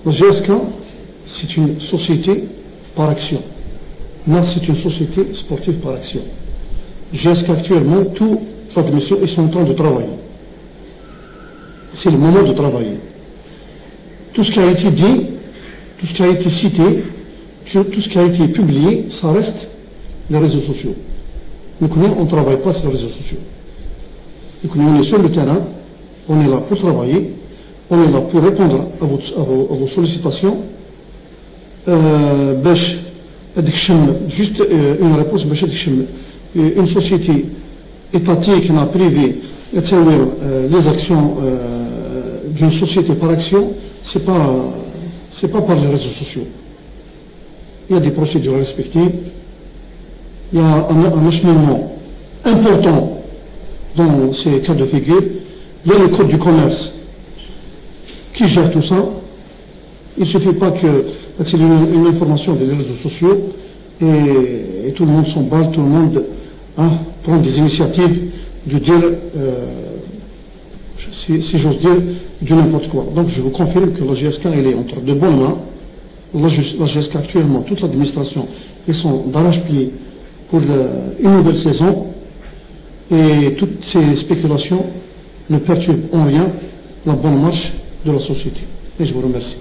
La GSK, c'est une société par action. NAR, c'est une société sportive par action. GSK, actuellement, toute l'administration, ils sont en train de travailler. C'est le moment de travailler. Tout ce qui a été dit, tout ce qui a été cité, tout ce qui a été publié, ça reste les réseaux sociaux. Donc nous, on ne travaille pas sur les réseaux sociaux. Donc nous, on est sur le terrain, on est là pour travailler, on est là pour répondre à vos sollicitations. Juste une réponse, une société étatique, privée, les actions d'une société par action, c'est pas par les réseaux sociaux. Il y a des procédures à respecter, il y a un acheminement important dans ces cas de figure. Il y a le code du commerce qui gère tout ça. Il ne suffit pas que c'est une information des réseaux sociaux et tout le monde s'emballe, tout le monde prend des initiatives de dire, si j'ose dire, du n'importe quoi. Donc je vous confirme que la GSK, elle est entre de bonnes mains. La GSK actuellement, toute l'administration, ils sont d'arrache-pied pour une nouvelle saison et toutes ces spéculations ne perturbent en rien la bonne marche de la société. Et je vous remercie.